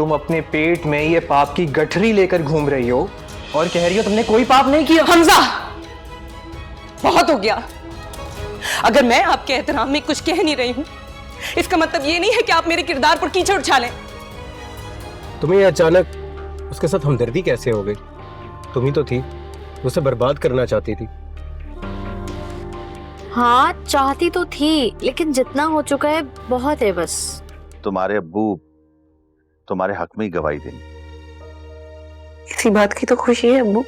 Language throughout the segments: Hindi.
तुम अपने पेट में ये पाप की गठरी लेकर घूम रही हो और कह रही हो तुमने कोई पाप नहीं किया। हमजा, बहुत हो गया। अगर मैं आपके एहतराम में कुछ कह नहीं रही हूं, इसका मतलब ये नहीं है कि आप मेरे किरदार पर कीचड़ उछालें। तुम्हें ये अचानक उसके साथ हमदर्दी कैसे हो गई? तुम ही तो थी उसे बर्बाद करना चाहती थी। हाँ चाहती तो थी, लेकिन जितना हो चुका है बहुत है बस। तुम्हारे अब्बू तुम्हारे हक में ही गवाही देंगे। इसी बात की तो खुशी है अब्बू,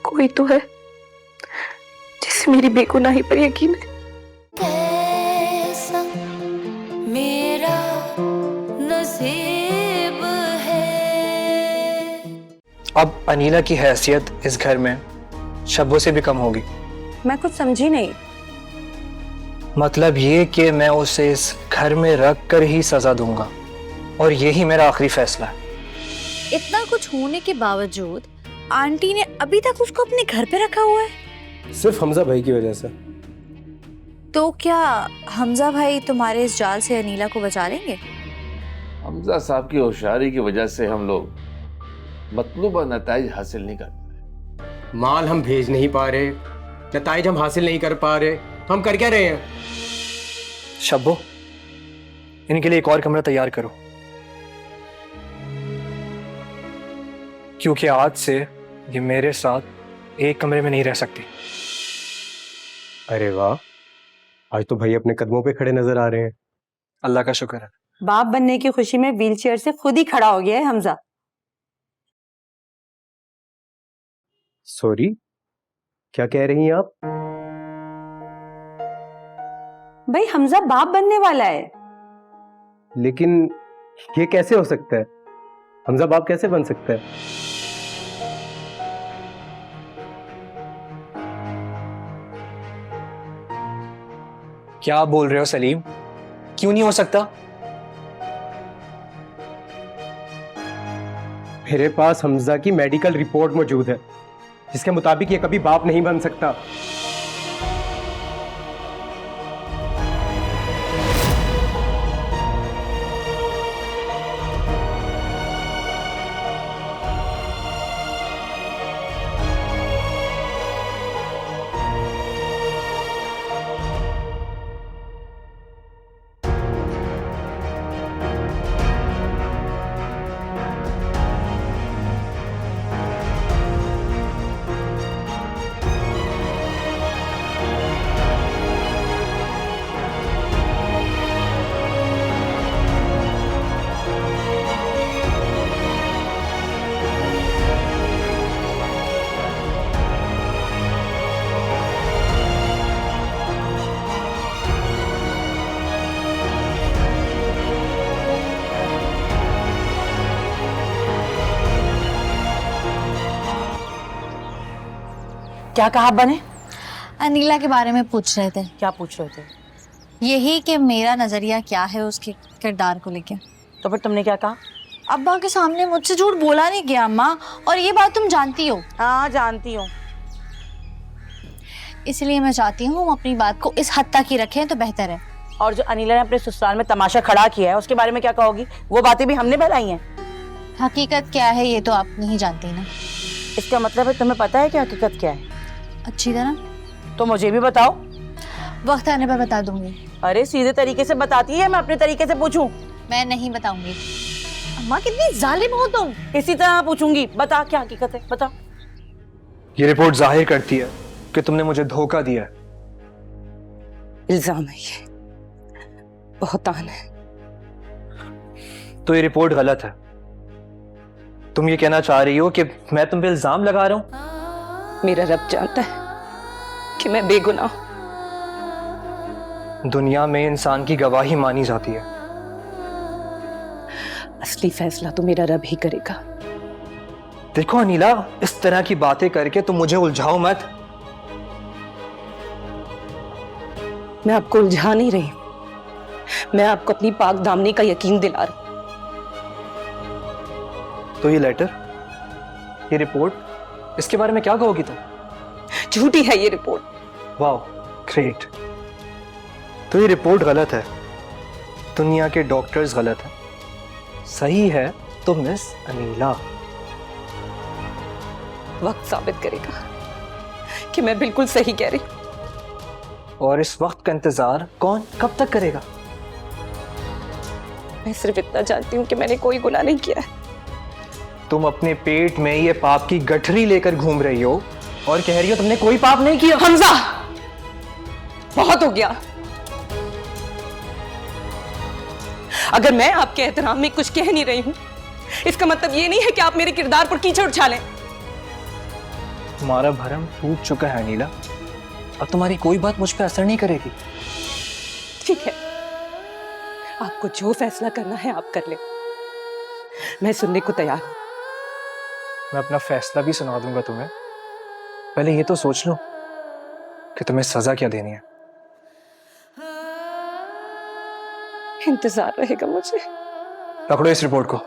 कोई तो है जिसे मेरी बेगुनाही पर यकीन है। कैसा मेरा नसीब है। अब अनीला की हैसियत इस घर में शब्बों से भी कम होगी। मैं कुछ समझी नहीं। मतलब ये कि मैं उसे इस घर में रख कर ही सजा दूंगा और यही मेरा आखिरी फैसला है। इतना कुछ होने के बावजूद आंटी ने अभी तक उसको अपने घर पे रखा हुआ है, सिर्फ हमजा भाई की वजह से। तो क्या हमजा भाई तुम्हारे इस जाल से अनीला को बचा लेंगे? हमजा साहब की होशियारी की वजह से हम लोग मतलूबा नताइज हासिल नहीं कर पाए। माल हम भेज नहीं पा रहे, नताइज हम हासिल नहीं कर पा रहे, तो हम कर क्या रहे हैं? शब्बो, इनके लिए एक और कमरा तैयार करो, क्योंकि आज से ये मेरे साथ एक कमरे में नहीं रह सकती। अरे वाह, आज तो भाई अपने कदमों पे खड़े नजर आ रहे हैं। अल्लाह का शुक्र है। बाप बनने की खुशी में व्हीलचेयर से खुद ही खड़ा हो गया है हमजा। सॉरी, क्या कह रही हैं आप? भाई हमजा बाप बनने वाला है। लेकिन ये कैसे हो सकता है? हमजा बाप कैसे बन सकता है? क्या बोल रहे हो सलीम? क्यों नहीं हो सकता? मेरे पास हमजा की मेडिकल रिपोर्ट मौजूद है जिसके मुताबिक ये कभी बाप नहीं बन सकता। क्या कहा बने? अनीला के बारे में पूछ रहे थे। क्या पूछ रहे थे? यही कि मेरा नजरिया क्या है उसके किरदार को लेके। तो फिर तुमने क्या कहा? अब्बा के सामने मुझसे झूठ बोला नहीं गया अम्मा, और ये बात तुम जानती हो। हाँ जानती हूँ। इसलिए मैं चाहती हूँ हम अपनी बात को इस हद तक ही रखें तो बेहतर है। और जो अनीला ने अपने ससुराल में तमाशा खड़ा किया है उसके बारे में क्या कहोगी? वो बातें भी हमने फैलाई हैं। हकीकत क्या है ये तो आप नहीं जानती ना। इसका मतलब है तुम्हें पता है कि हकीकत क्या है? अच्छी तरह। तो मुझे भी बताओ। वक्त आने पर बता दूंगी। अरे सीधे तरीके से बताती है, मैं अपने तरीके से पूछूं? मैं नहीं बताऊंगी। अम्मा कितनी जालिम हो तुम। इसी तरह पूछूंगी। बता क्या हकीकत है, बता। ये रिपोर्ट जाहिर करती है कि तुमने मुझे धोखा दिया है। इल्जाम है ये, बहुतान है। तो ये रिपोर्ट गलत है। तुम ये कहना चाह रही हो कि मैं तुम पे इल्जाम लगा रहा हूं? मेरा रब जानता है कि मैं बेगुनाह हूं। दुनिया में इंसान की गवाही मानी जाती है। असली फैसला तो मेरा रब ही करेगा। देखो अनीला, इस तरह की बातें करके तुम मुझे उलझाओ मत। मैं आपको उलझा नहीं रही, मैं आपको अपनी पाक दामनी का यकीन दिला रही। तो ये लेटर, ये रिपोर्ट, इसके बारे में क्या कहोगी तुम? झूठी है ये रिपोर्ट। वाह, ग्रेट। तो ये रिपोर्ट गलत है, दुनिया के डॉक्टर्स गलत हैं, सही है तो मिस अनीला। वक्त साबित करेगा कि मैं बिल्कुल सही कह रही हूँ। और इस वक्त का इंतजार कौन कब तक करेगा? मैं सिर्फ इतना जानती हूँ कि मैंने कोई गुनाह नहीं किया है। तुम अपने पेट में ये पाप की गठरी लेकर घूम रही हो और कह रही हो तुमने कोई पाप नहीं किया। हमजा, बहुत हो गया। अगर मैं आपके एहतराम में कुछ कह नहीं रही हूं, इसका मतलब ये नहीं है कि आप मेरे किरदार पर कीचड़ उछालें। तुम्हारा भरम टूट चुका है अनीला, अब तुम्हारी कोई बात मुझ पर असर नहीं करेगी। ठीक है, आपको जो फैसला करना है आप कर ले, मैं सुनने को तैयार हूं। मैं अपना फैसला भी सुना दूंगा तुम्हें, पहले ये तो सोच लो कि तुम्हें सजा क्या देनी है। इंतजार रहेगा मुझे। पकड़ो इस रिपोर्ट को।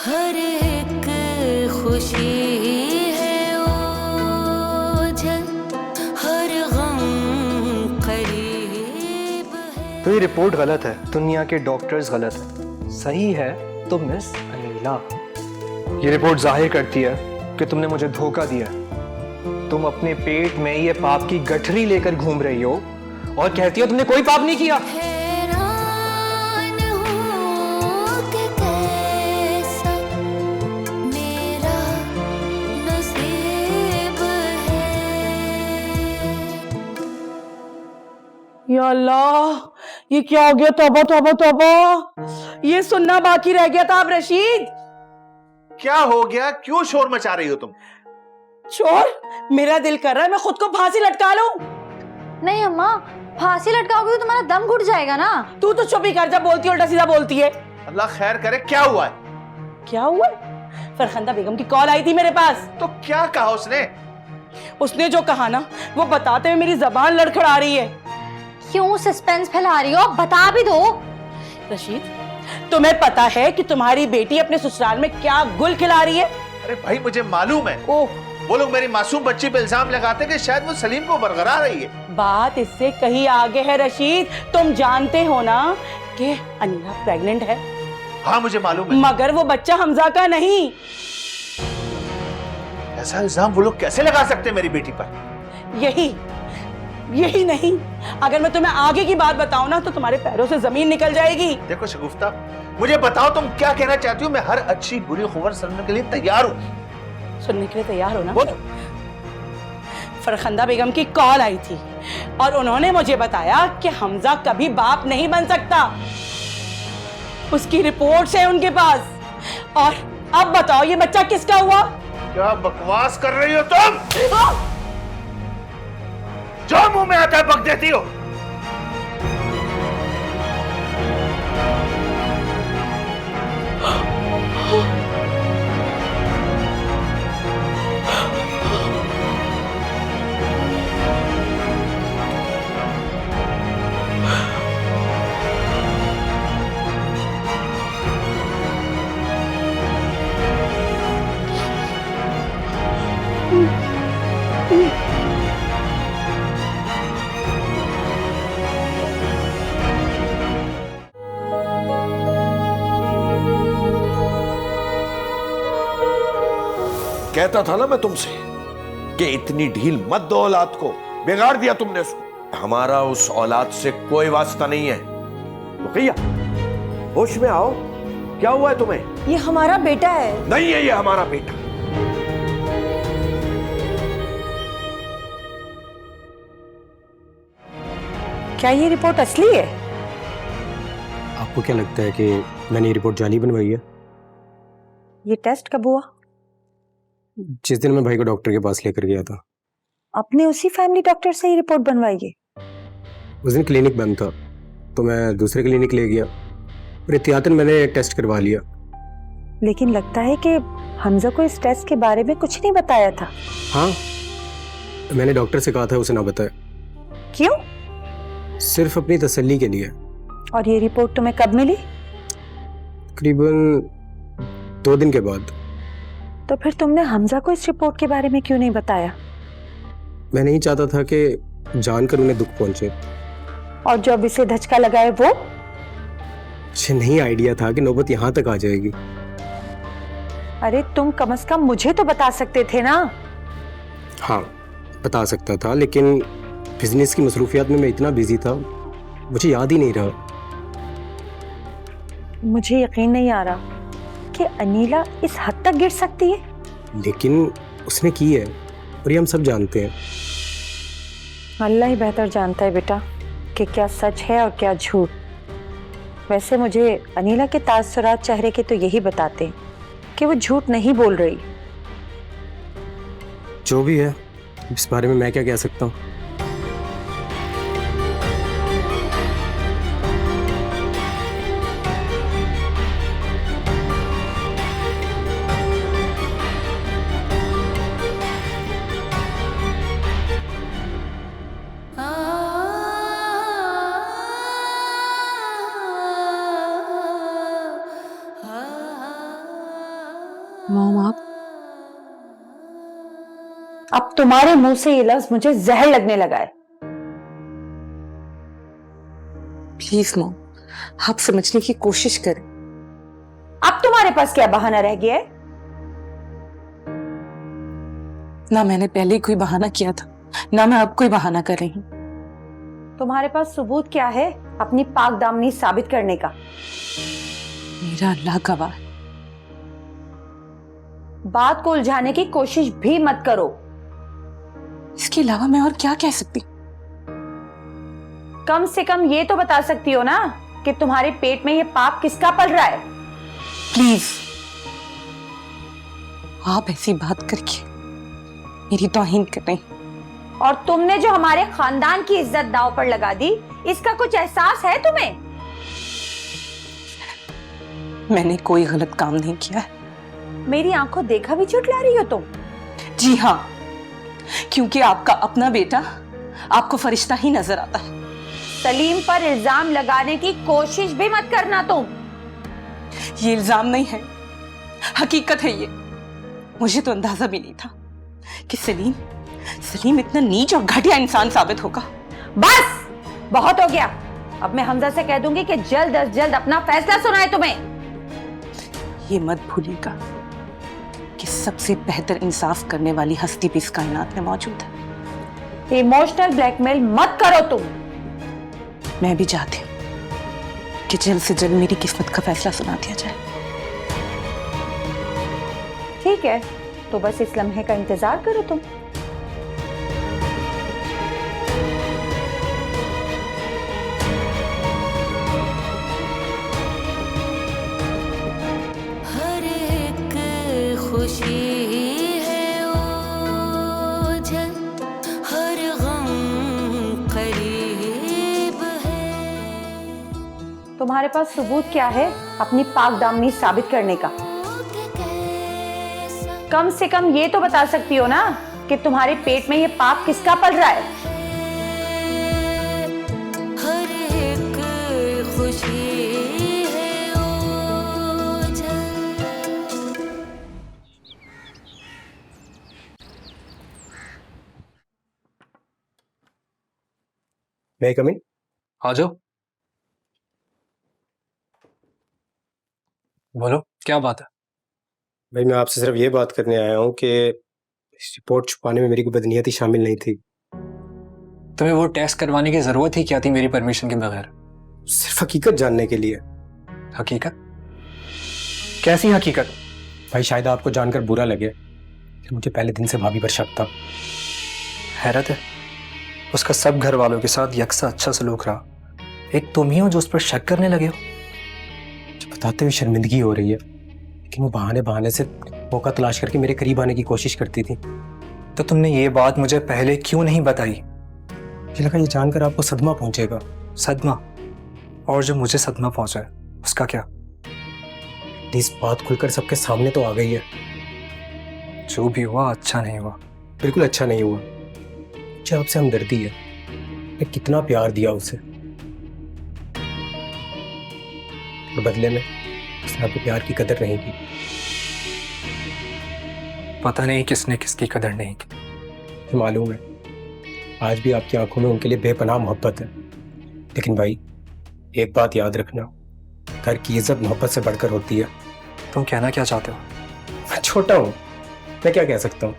हर एक खुशी है ओझल, हर गम करीब है। तो ये रिपोर्ट गलत है, दुनिया के डॉक्टर्स गलत है, सही है तो मिस अनीला। ये रिपोर्ट जाहिर करती है कि तुमने मुझे धोखा दिया है। तुम अपने पेट में ये पाप की गठरी लेकर घूम रही हो और कहती हो तुमने कोई पाप नहीं किया। हैरान हूँ कि कैसा मेरा नसीब है। या अल्लाह, ये क्या हो गया? तौबा तौबा तौबा, ये सुनना बाकी रह गया था। अब रशीद, क्या हो गया? क्यों शोर मचा रही हो तुम? शोर? मेरा दिल कर रहा है मैं खुद को फांसी लटका लूं। नहीं अम्मा, फांसी लटकाओगे तो तुम्हारा दम घुट जाएगा ना। तू तो चुप ही कर जा, बोलती उल्टा सीधा बोलती है। अल्लाह खैर करे, क्या हुआ है? क्या हुआ? फरखंदा बेगम की कॉल आई थी मेरे पास। तो क्या कहा उसने? उसने जो कहा ना, वो बताते हुए मेरी जबान लड़खड़ा रही है। क्यों सस्पेंस फैला रही हो? बता भी दो। रशीद, तुम्हें पता है कि तुम्हारी बेटी अपने ससुराल में क्या गुल खिला रही है? अरे भाई मुझे मालूम है। ओह, वो लोग मेरी मासूम बच्ची पे इल्जाम लगाते कि शायद वो सलीम को बरकरार रही है। बात इससे कहीं आगे है रशीद। तुम जानते हो ना कि अनीला प्रेग्नेंट है। हाँ मुझे मालूम है। मगर वो बच्चा हमजा का नहीं। ऐसा इल्जाम वो लोग कैसे लगा सकते हैं मेरी बेटी पर? यही नहीं, अगर मैं तुम्हें आगे की बात बताऊं ना तो तुम्हारे पैरों से जमीन निकल जाएगी। देखो शगुफ्ता, मुझे बताओ तुम क्या कहना चाहती हो। मैं हर अच्छी बुरी खबर सुनने के लिए तैयार हूँ। सुनने के लिए तैयार हो ना? बोलो। फरखंदा बेगम की कॉल आई थी और उन्होंने मुझे बताया कि हमजा कभी बाप नहीं बन सकता। उसकी रिपोर्ट्स है उनके पास। और अब बताओ ये बच्चा किसका हुआ? क्या बकवास कर रही हो तुम? जो मुंह में आता है बक देती हो। कहता था ना मैं तुमसे कि इतनी ढील मत दो औलाद को, बिगाड़ दिया तुमने उसको। हमारा उस औलाद से कोई वास्ता नहीं है। रुकैया, होश में आओ, क्या हुआ है तुम्हें? ये हमारा बेटा है। नहीं है ये हमारा बेटा। क्या ये रिपोर्ट असली है? आपको क्या लगता है कि मैंने ये रिपोर्ट जाली बनवाई है? ये टेस्ट कब हुआ? जिस दिन मैं भाई को डॉक्टर के पास लेकर गया था। अपने उसी फैमिली डॉक्टर से ही रिपोर्ट बनवाई है? उस दिन क्लिनिक बंद था तो मैं दूसरे क्लिनिक ले गया और एहतियातन मैंने टेस्ट करवा लिया। लेकिन लगता है कि हमजा को इस टेस्ट के बारे में कुछ नहीं बताया था। हाँ, मैंने डॉक्टर से कहा था उसे ना बताए। क्यों? सिर्फ अपनी तसल्ली के लिए। और ये रिपोर्ट तुम्हें कब मिली? तकरीबन 2 दिन के बाद। तो फिर तुमने हमजा को इस रिपोर्ट के बारे में क्यों नहीं बताया? मैं नहीं चाहता था कि जानकर उन्हें दुख पहुंचे। और जब इसे धचका लगाए वो? मुझे नहीं आइडिया था कि नौबत यहाँ तक आ जाएगी। अरे तुम कम से कम मुझे तो बता सकते थे ना। हाँ, बता सकता था, लेकिन बिजनेस की मसरूफियात में मैं इतना बिजी था, मुझे याद ही नहीं रहा। मुझे यकीन नहीं आ रहा कि अनीला इस हद तक गिर सकती है। लेकिन उसने की है और ये हम सब जानते हैं। अल्लाह ही बेहतर जानता है बेटा कि क्या सच है और क्या झूठ। वैसे मुझे अनीला के तासुरात चेहरे के तो यही बताते हैं कि वो झूठ नहीं बोल रही। जो भी है, इस बारे में मैं क्या कह सकता हूँ। मॉम आप अब तुम्हारे मुंह से ये लफ्ज मुझे जहर लगने लगा है। प्लीज मॉम, आप समझने की कोशिश करें। अब तुम्हारे पास क्या बहाना रह गया है? ना मैंने पहले कोई बहाना किया था, ना मैं अब कोई बहाना कर रही हूँ। तुम्हारे पास सबूत क्या है अपनी पाक दामनी साबित करने का? मेरा अल्लाह गवाह है। बात को उलझाने की कोशिश भी मत करो। इसके अलावा मैं और क्या कह सकती? कम से कम ये तो बता सकती हो ना कि तुम्हारे पेट में ये पाप किसका पल रहा है। प्लीज, आप ऐसी बात करके मेरी तौहीन कर रही। और तुमने जो हमारे खानदान की इज्जत दांव पर लगा दी, इसका कुछ एहसास है तुम्हें? मैंने कोई गलत काम नहीं किया है। मेरी आंखों देखा भी झुठला रही हो तुम। जी हाँ, क्योंकि आपका अपना बेटा आपको फरिश्ता ही नजर आता है। सलीम पर इल्जाम लगाने की कोशिश भी मत करना तुम। ये इल्जाम नहीं है, हकीकत है ये। मुझे तो अंदाजा भी नहीं था कि सलीम इतना नीच और घटिया इंसान साबित होगा। बस बहुत हो गया। अब मैं हमजा से कह दूंगी कि जल्द अज जल्द अपना फैसला सुनाए तुम्हें। ये मत भूलिएगा कि सबसे बेहतर इंसाफ करने वाली हस्ती भी इस कायनात में मौजूद है। इमोशनल ब्लैकमेल मत करो तुम। मैं भी चाहती हूँ कि जल्द से जल्द मेरी किस्मत का फैसला सुना दिया जाए। ठीक है, तो बस इस लम्हे का इंतजार करो तुम। हर एक खुशी है ओझल, हर गम करीब है। तुम्हारे पास सबूत क्या है अपनी पाक दामनी साबित करने का? कम से कम ये तो बता सकती हो ना कि तुम्हारे पेट में ये पाप किसका पल रहा है। हर एक खुशी है ओझल। मैं कम इन? आ जाओ। बोलो, क्या बात है? भाई, मैं आपसे सिर्फ ये बात करने आया हूँ कि इस रिपोर्ट छुपाने में मेरी कोई बदनीयती शामिल नहीं थी। तुम्हें वो टेस्ट करवाने की जरूरत ही क्या थी मेरी परमिशन के बगैर? सिर्फ हकीकत जानने के लिए। हकीकत? कैसी हकीकत? भाई, शायद आपको जानकर बुरा लगे कि मुझे पहले दिन से भाभी पर शक था। हैरत है, उसका सब घर वालों के साथ यकसा अच्छा सलूक रहा, एक तुम ही हो जो उस पर शक करने लगे हो। जो बताते हुए शर्मिंदगी हो रही है, लेकिन वो बहाने से मौका तलाश करके मेरे करीब आने की कोशिश करती थी। तो तुमने ये बात मुझे पहले क्यों नहीं बताई? मुझे लगा ये जानकर आपको सदमा पहुंचेगा। सदमा? और जो मुझे सदमा पहुंचा है उसका क्या? इस बात खुलकर सबके सामने तो आ गई है। जो भी हुआ अच्छा नहीं हुआ। बिल्कुल अच्छा नहीं हुआ। मुझे आपसे हमदर्दी है। मैं कितना प्यार दिया उसे, और बदले में उसने आपके प्यार की कदर नहीं की। पता नहीं किसने किसकी कदर नहीं की। मुझे मालूम है, आज भी आपकी आंखों में उनके लिए बेपनाह मोहब्बत है। लेकिन भाई, एक बात याद रखना, घर की इज्जत मोहब्बत से बढ़कर होती है। तुम कहना क्या चाहते हो? मैं छोटा हूँ, मैं क्या कह सकता हूँ।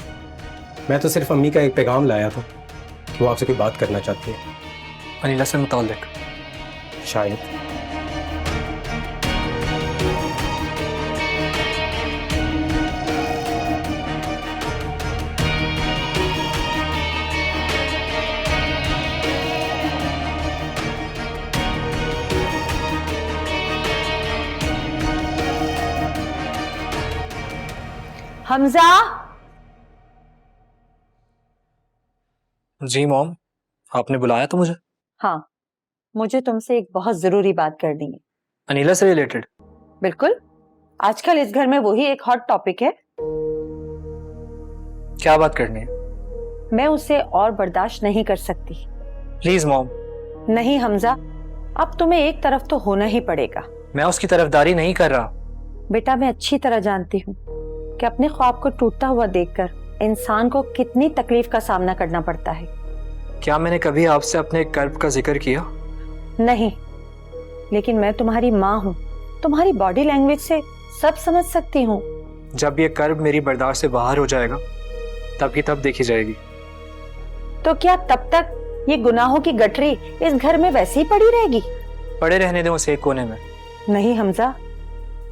मैं तो सिर्फ अम्मी का एक पैगाम लाया था कि वो आपसे कोई बात करना चाहती है। अनीला से मुताल्लिक। शायद। हमजा, जी मॉम, आपने बुलाया तो मुझे? हाँ, मुझे तुमसे एक बहुत जरूरी बात करनी है। अनीला से रिलेटेड? बिल्कुल, आजकल इस घर में वही एक हॉट टॉपिक है। क्या बात करनी है? मैं उसे और बर्दाश्त नहीं कर सकती। Please mom. नहीं हमजा, अब तुम्हें एक तरफ तो होना ही पड़ेगा। मैं उसकी तरफदारी नहीं कर रहा। बेटा, मैं अच्छी तरह जानती हूँ कि अपने ख्वाब को टूटता हुआ देखकर इंसान को कितनी तकलीफ का सामना करना पड़ता है। क्या मैंने कभी आपसे अपने कर्ब का जिक्र किया? नहीं, लेकिन मैं तुम्हारी माँ हूँ, तुम्हारी बॉडी लैंग्वेज से सब समझ सकती हूँ। जब ये कर्ब मेरी बर्दाश्त से बाहर हो जाएगा तब की तब देखी जाएगी। तो क्या तब तक ये गुनाहों की गठरी इस घर में वैसे ही पड़ी रहेगी? पड़े रहने दें उसे एक कोने में। नहीं हमजा,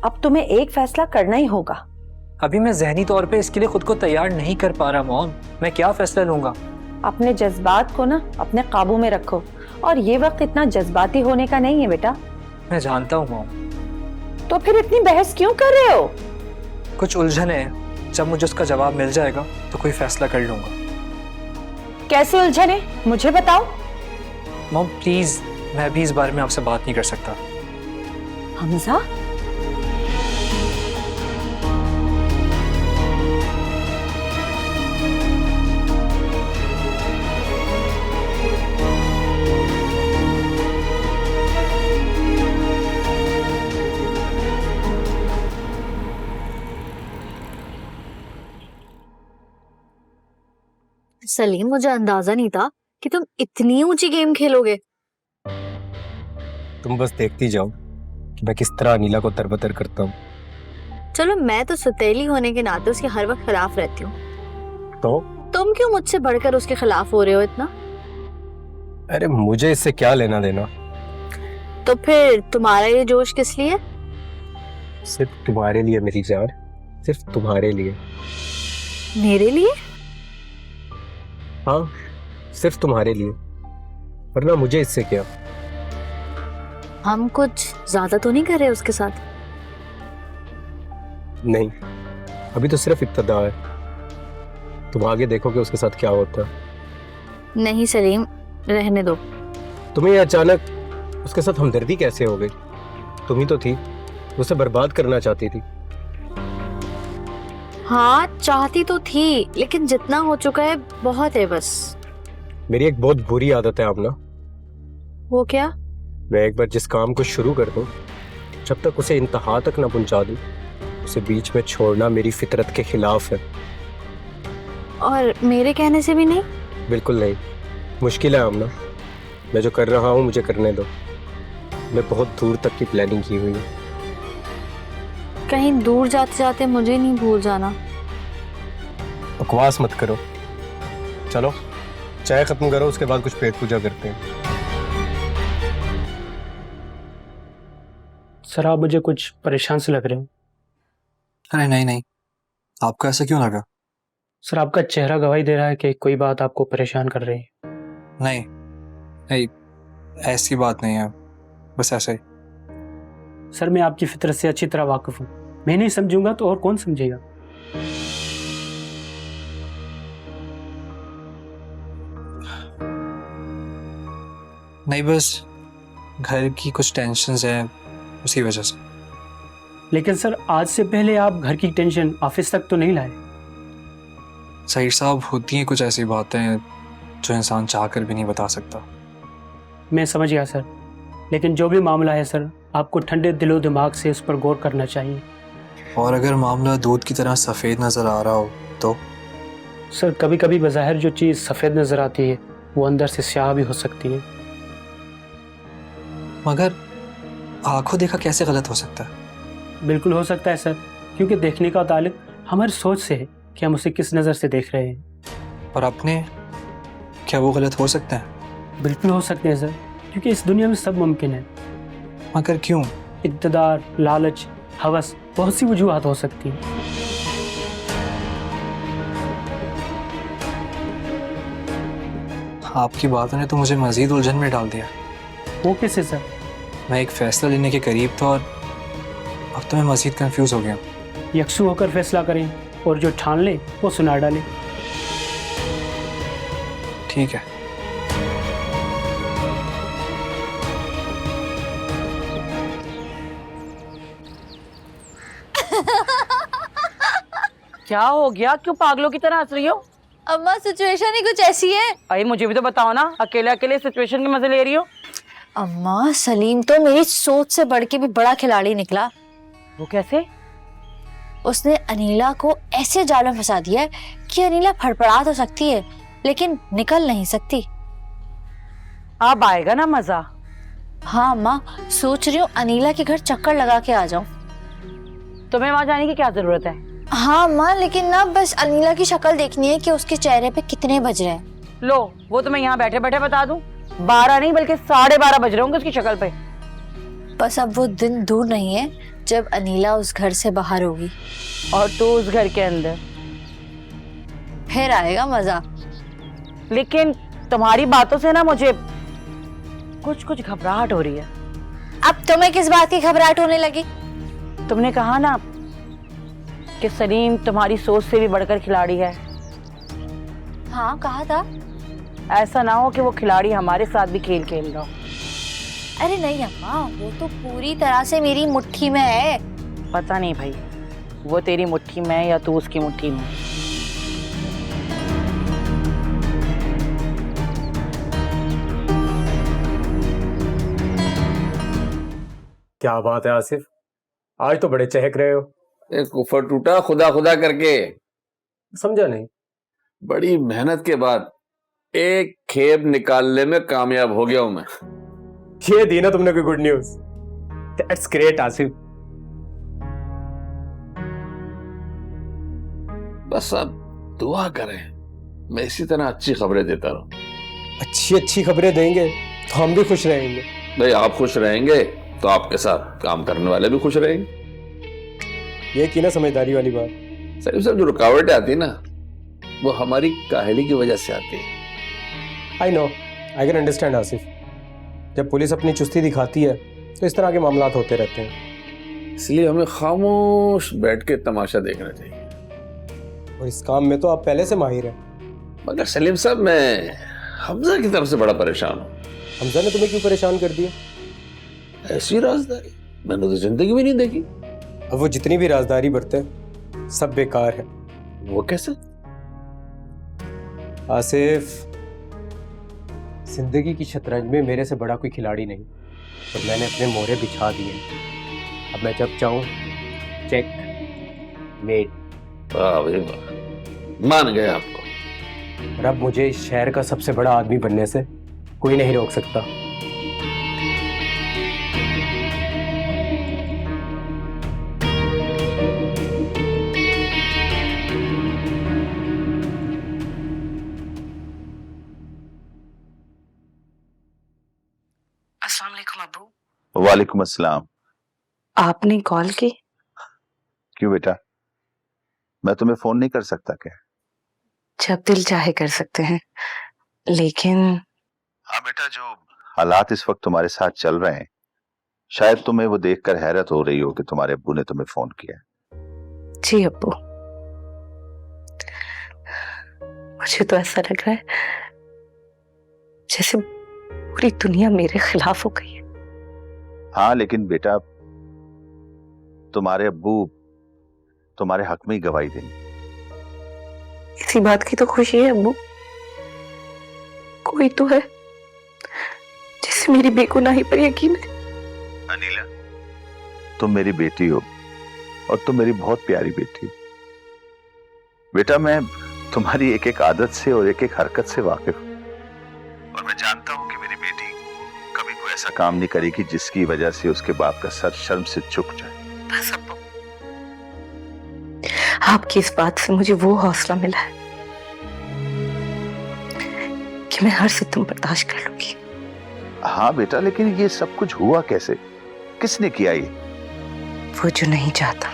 अब तुम्हें एक फैसला करना ही होगा। अभी मैं ज़हनी तौर पे इसके लिए खुद को तैयार नहीं कर पा रहा मॉम। मैं क्या फैसला लूंगा? अपने जज्बात को ना अपने काबू में रखो, और ये वक्त इतना जज्बाती होने का नहीं है बेटा। मैं जानता हूँ मॉम। तो फिर इतनी बहस क्यों कर रहे हो? कुछ उलझन है, जब मुझे उसका जवाब मिल जाएगा तो कोई फैसला कर लूंगा। कैसे उलझन है, मुझे बताओ। मॉम प्लीज, मैं भी इस बारे में आपसे बात नहीं कर सकता। हमजा, सलीम, मुझे अंदाजा नहीं था कि तुम इतनी ऊंची गेम खेलोगे। तुम बस देखती जाओ कि मैं किस तरह अनीला को तरबतर करता हूँ। चलो, मैं तो सुतेली होने के नाते उसके हर वक्त खिलाफ रहती हूँ। तो तुम क्यों मुझसे बढ़कर उसके खिलाफ हो रहे हो इतना? अरे मुझे इससे क्या लेना देना। तो फिर तुम्हारा ये जोश किस लिए? सिर्फ तुम्हारे लिए मेरी जान, सिर्फ तुम्हारे लिए। मेरे लिए? हाँ, सिर्फ तुम्हारे लिए, वरना मुझे इससे क्या। हम कुछ ज्यादा तो नहीं कर रहे उसके साथ? नहीं, अभी तो सिर्फ इब्तिदा है। तुम आगे देखो कि उसके साथ क्या होता है। नहीं सलीम, रहने दो। तुम्हें ये अचानक उसके साथ हमदर्दी कैसे हो गई? तुम ही तो थी, उसे बर्बाद करना चाहती थी। हाँ, चाहती तो थी, लेकिन जितना हो चुका है बहुत है बस। मेरी एक बहुत बुरी आदत है आमना। वो क्या? मैं एक बार जिस काम को शुरू कर दूं, जब तक उसे इंतहा तक ना पहुंचा दूं, उसे बीच में छोड़ना मेरी फितरत के खिलाफ है। और मेरे कहने से भी नहीं? बिल्कुल नहीं। मुश्किल है आमना, मैं जो कर रहा हूँ मुझे करने दो। मैं बहुत दूर तक की प्लानिंग की हुई है। कहीं दूर जाते जाते मुझे नहीं भूल जाना। बकवास मत करो, चलो चाय खत्म करो, उसके बाद कुछ पेट पूजा करते हैं। सर, आप मुझे कुछ परेशान से लग रहे हो। अरे नहीं नहीं, आपको ऐसा क्यों लगा? सर, आपका चेहरा गवाही दे रहा है कि कोई बात आपको परेशान कर रही है। नहीं नहीं, ऐसी बात नहीं है, बस ऐसे ही। सर, मैं आपकी फितरत से अच्छी तरह वाकिफ हूँ। मैं नहीं समझूंगा तो और कौन समझेगा? नहीं, बस घर की कुछ टेंशन्स हैं, उसी वजह से। लेकिन सर, आज से पहले आप घर की टेंशन ऑफिस तक तो नहीं लाए। सहीर साहब, होती हैं कुछ ऐसी बातें जो इंसान चाहकर भी नहीं बता सकता। मैं समझ गया सर, लेकिन जो भी मामला है सर, आपको ठंडे दिलो दिमाग से उस पर गौर करना चाहिए। और अगर मामला दूध की तरह सफ़ेद नज़र आ रहा हो तो? सर, कभी कभी बज़ाहिर जो चीज़ सफ़ेद नज़र आती है वो अंदर से स्याह भी हो सकती है। मगर आंखों देखा कैसे गलत हो सकता है? बिल्कुल हो सकता है सर, क्योंकि देखने का ताल्लुक हमारी सोच से है कि हम उसे किस नज़र से देख रहे हैं। और अपने, क्या वो गलत हो सकता है? बिल्कुल हो सकते हैं सर, क्योंकि इस दुनिया में सब मुमकिन है। मगर क्यों? इक़्तिदार, लालच, हवस, बहुत सी वजूहात हो सकती हैं। आपकी बातों ने तो मुझे मजीद उलझन में डाल दिया। वो कैसे सर? मैं एक फैसला लेने के करीब था और अब तो मैं मजीद कंफ्यूज हो गया। यकसू होकर फैसला करें और जो ठान ले वो सुना डाले। ठीक है। क्या हो गया, क्यों पागलों की तरह हंस रही हो? अम्मा सिचुएशन ही कुछ ऐसी है। अरे मुझे भी तो बताओ ना, अकेले अकेले सिचुएशन के मजे ले रही हो। अम्मा सलीम तो मेरी सोच से बढ़ के भी बड़ा खिलाड़ी निकला। वो कैसे? उसने अनीला को ऐसे जाल में फंसा दिया है कि अनीला फड़फड़ा तो सकती है लेकिन निकल नहीं सकती। अब आएगा ना मजा। हाँ अम्मा, सोच रही हूँ अनीला के घर चक्कर लगा के आ जाऊं। तुम्हें वहां जाने की क्या जरूरत है? हाँ अम्मा, लेकिन ना बस अनीला की शक्ल देखनी है कि उसके चेहरे पे कितने बज रहे हैं। लो, वो तो मैं यहाँ बैठे बैठे बता दूं। 12 नहीं बल्कि 12:30 बज रहे होंगे उसकी शक्ल पे। बस अब वो दिन दूर नहीं है जब अनीला उस घर से बाहर होगी और तू उस घर के अंदर। फिर आएगा मजा। लेकिन तुम्हारी बातों से ना मुझे कुछ घबराहट हो रही है। अब तुम्हें किस बात की घबराहट होने लगी? तुमने कहा ना कि सलीम तुम्हारी सोच से भी बढ़कर खिलाड़ी है। हाँ कहा था। ऐसा ना हो कि वो खिलाड़ी हमारे साथ भी खेल खेल रहा हो। अरे नहीं अम्मा, वो तो पूरी तरह से मेरी मुट्ठी में है। पता नहीं भाई, वो तेरी मुट्ठी में है या तू उसकी मुट्ठी में। क्या बात है आसिफ, आज तो बड़े चहक रहे हो। एक कुफर टूटा खुदा खुदा करके। समझा नहीं। बड़ी मेहनत के बाद एक खेब निकालने में कामयाब हो गया हूं मैं। ये दी ना तुमने कोई good news. That's great Asif. बस अब दुआ करें मैं इसी तरह अच्छी खबरें देता रहूं। अच्छी खबरें देंगे तो हम भी खुश रहेंगे। भाई आप खुश रहेंगे तो आपके साथ काम करने वाले भी खुश रहेंगे। ये की ना समझदारी वाली बात। सलीम साहब, जो रुकावटें आती है ना वो हमारी काहली की वजह से आती है। I know, I can understand Asif. जब पुलिस अपनी चुस्ती दिखाती है तो इस तरह के मामलात होते रहते हैं। इसलिए हमें खामोश बैठ के तमाशा देखना चाहिए। और इस काम में तो आप पहले से माहिर हैं। मगर सलीम साहब, मैं हमजा की तरफ से बड़ा परेशान हूँ। हमजा ने तुम्हें क्यों परेशान कर दिया? ऐसी राजदारी मैंने तो जिंदगी में नहीं देखी। अब वो जितनी भी राजदारी बरते सब बेकार है। वो कैसे? आसिफ, जिंदगी की शतरंज में मेरे से बड़ा कोई खिलाड़ी नहीं और मैंने अपने मोहरे बिछा दिए। अब मैं जब चाहूं चेक मेट। वाह भाई वाह, मान गए आपको। और अब मुझे इस शहर का सबसे बड़ा आदमी बनने से कोई नहीं रोक सकता। अस्सलाम वालेकुम अब्बू। वालेकुम अस्सलाम। आपने कॉल की? क्यों बेटा, मैं तुम्हें फोन नहीं कर सकता क्या? जब दिल चाहे कर सकते हैं, लेकिन हाँ बेटा, जो हालात इस वक्त तुम्हारे साथ चल रहे हैं, शायद तुम्हें वो देखकर हैरत हो रही हो कि तुम्हारे अब्बू ने तुम्हें फोन किया। जी अब्बू, मुझे तो ऐसा लग रहा है जैसे पूरी दुनिया मेरे खिलाफ हो गई है। हाँ लेकिन बेटा, तुम्हारे अब्बू तुम्हारे हक में ही गवाही देंगे। इसी बात की तो खुशी है अब्बू, कोई तो है जिसे मेरी बेगुनाही पर यकीन है। अनीला, तुम मेरी बेटी हो और तुम मेरी बहुत प्यारी बेटी हो। बेटा, मैं तुम्हारी एक एक आदत से और एक एक हरकत से वाकिफ हूं और मैं जानता हूं कि मेरी बेटी कभी कोई ऐसा काम नहीं करेगी जिसकी वजह से उसके बाप का सर शर्म से झुक जाए। बस अब्बू, आपकी इस बात से मुझे वो हौसला मिला है कि मैं हर सितम बर्दाश्त कर लूंगी। हाँ बेटा, लेकिन ये सब कुछ हुआ कैसे? किसने किया ये? वो जो नहीं चाहता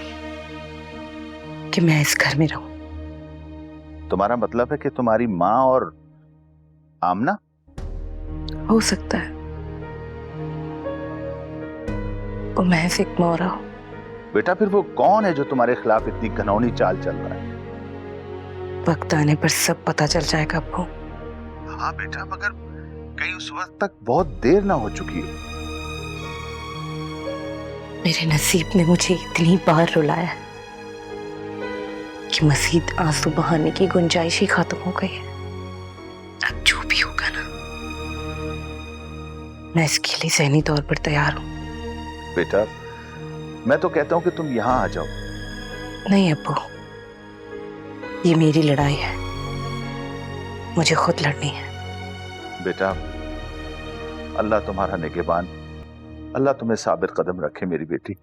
कि मैं इस घर में रहूं। तुम्हारा मतलब है कि तुम्हारी माँ और आमना? हो सकता है वो महज एक मोहरा हो। बेटा फिर वो कौन है जो तुम्हारे खिलाफ इतनी घनौनी चाल चल रहा है? वक्त आने पर सब पता चल जाएगा अब्बू। हाँ बेटा, मगर कहीं उस वक्त तक बहुत देर ना हो चुकी हो। मेरे नसीब ने मुझे इतनी बार रुलाया है कि मजीद आंसू बहाने की गुंजाइश ही खत्म हो गई है। अब जो भी होगा ना, मैं इसके लिए ज़हनी तौर पर तैयार हूं। बेटा मैं तो कहता हूं कि तुम यहां आ जाओ। नहीं अब्बू, ये मेरी लड़ाई है, मुझे खुद लड़नी है। बेटा अल्लाह तुम्हारा निगहबान, अल्लाह तुम्हें साबित कदम रखे मेरी बेटी।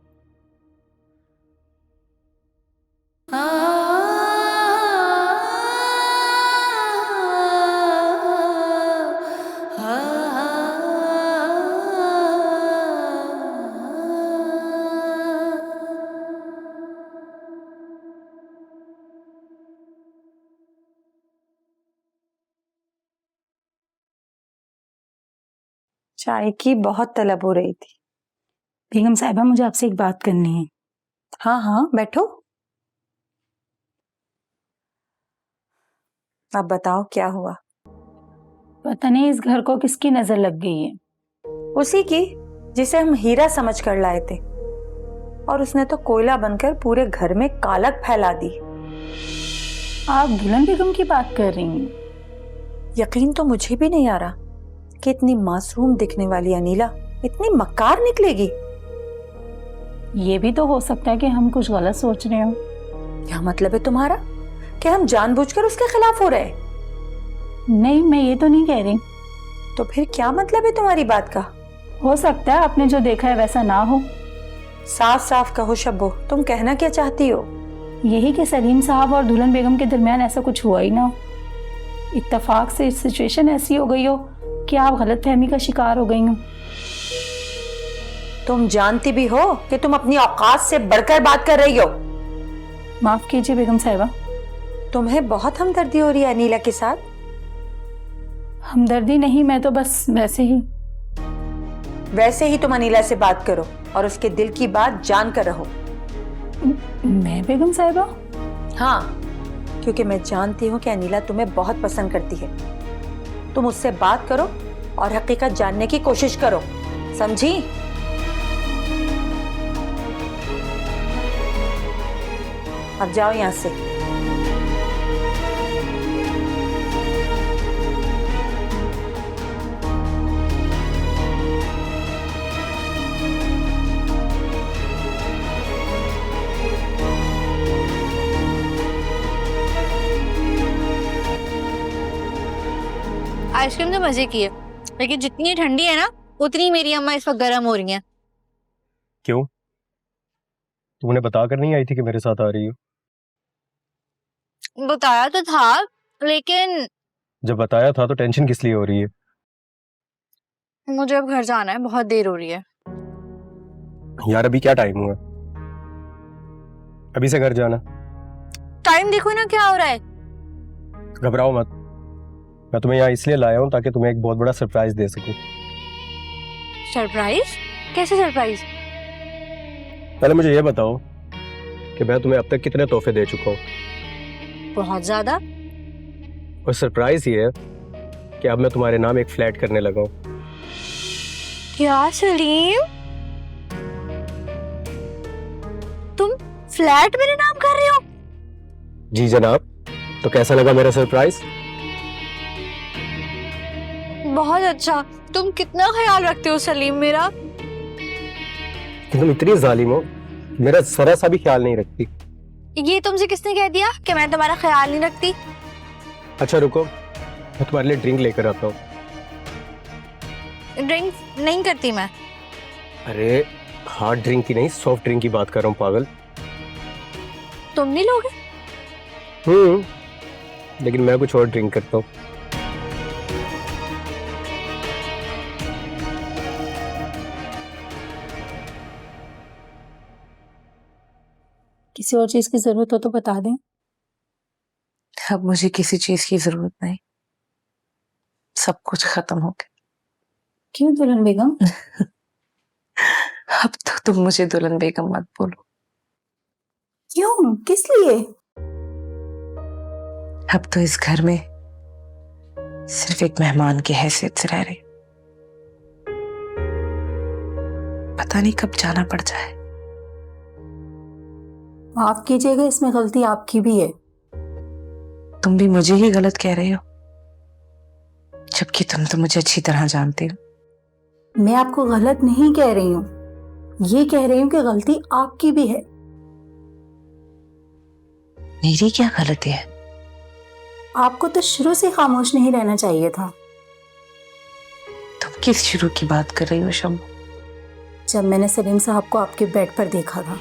चाय की बहुत तलब हो रही थी। बेगम साहिबा, मुझे आपसे एक बात करनी है। हाँ हाँ बैठो। अब बताओ क्या हुआ? पता नहीं इस घर को किसकी नजर लग गई है। उसी की जिसे हम हीरा समझ कर लाए थे, और उसने तो कोयला बनकर पूरे घर में कालक फैला दी। आप दुल्हन बेगम की बात कर रही हैं? यकीन तो मुझे भी नहीं आ रहा कि इतनी मासूम दिखने वाली अनीला इतनी मक्कार निकलेगी। ये भी तो हो सकता है कि हम कुछ गलत सोच रहे हो। क्या मतलब है तुम्हारा कि हम जानबूझकर उसके खिलाफ हो रहे? नहीं, मैं ये तो नहीं कह रही। तो फिर क्या मतलब है तुम्हारी बात का? हो सकता है आपने जो देखा है वैसा ना हो। साफ साफ कहो शब्बो, तुम कहना क्या चाहती हो? यही कि सलीम साहब और दुल्हन बेगम के दरमियान ऐसा कुछ हुआ ही ना हो। इत्तेफाक से सिचुएशन ऐसी हो गई हो कि आप गलतफहमी का शिकार हो गई हो। तुम जानती भी हो कि तुम अपनी औकात से बढ़कर बात कर रही हो। माफ कीजिए बेगम साहिबा। तुम्हें बहुत हमदर्दी हो रही है अनीला के साथ। हमदर्दी नहीं, मैं तो बस वैसे ही तुम अनीला से बात करो और उसके दिल की बात जान कर रहो। मैं बेगम साहिबा? हाँ, क्योंकि मैं जानती हूँ कि अनीला तुम्हें बहुत पसंद करती है। तुम उससे बात करो और हकीकत जानने की कोशिश करो, समझी? अब जाओ यहाँ से। आइसक्रीम तो मजे की है, लेकिन जितनी ठंडी है ना उतनी मेरी अम्मा इस वक्त गर्म हो रही हैं। क्यों? तुमने बता कर नहीं आई थी कि मेरे साथ आ रही हो? बताया तो था, लेकिन जब बताया था तो टेंशन किस लिए हो रही है? मुझे अब घर जाना है, बहुत देर हो रही है। यार अभी क्या टाइम हुआ? अभी से घर जाना? टाइम देखो ना क्या हो रहा है। घबराओ मत, मैं तुम्हें यहाँ इसलिए लाया हूँ ताकि तुम्हें एक बहुत बड़ा सरप्राइज दे सकूं। सरप्राइज? कैसे सरप्राइज? पहले मुझे ये बताओ कि मैं तुम्हें अब तक कितने तोहफे दे चुका हूँ? बहुत ज्यादा। और सरप्राइज ये है कि अब मैं तुम्हारे नाम एक फ्लैट करने लगा हूँ। क्या सलीम, तुम फ्लैट मेरे नाम कर रहे हो? जी जनाब। तो कैसा लगा मेरा सरप्राइज? बहुत अच्छा। तुम कितना ख्याल रखते हो सलीम मेरा। तुम इतनी जालिम हो, मेरा जरा सा भी ख्याल नहीं रखती। ये तुमसे किसने कह दिया कि मैं तुम्हारा ख्याल नहीं रखती? अच्छा रुको, मैं तुम्हारे लिए ड्रिंक लेकर आता हूँ। ड्रिंक नहीं करती मैं। अरे हार्ड ड्रिंक की नहीं, सॉफ्ट ड्रिंक की बात कर रहा हूँ पागल। तुम नहीं लोगे? लेकिन मैं कुछ और ड्रिंक करता हूँ। किसी और चीज की जरूरत हो तो बता दें। अब मुझे किसी चीज की जरूरत नहीं, सब कुछ खत्म हो गया। क्यों दुल्हन बेगम? अब तो तुम मुझे दुल्हन बेगम मत बोलो। क्यों, किस लिए? अब तो इस घर में सिर्फ एक मेहमान की हैसियत से रह रही। पता नहीं कब जाना पड़ जाए। माफ कीजिएगा, इसमें गलती आपकी भी है। तुम भी मुझे ही गलत कह रहे हो, जबकि तुम तो मुझे अच्छी तरह जानते हो। मैं आपको गलत नहीं कह रही हूँ, ये कह रही हूँ कि गलती आपकी भी है। मेरी क्या गलती है? आपको तो शुरू से खामोश नहीं रहना चाहिए था। तुम किस शुरू की बात कर रही हो शम्भू? जब मैंने सलीम साहब को आपके बेड पर देखा था।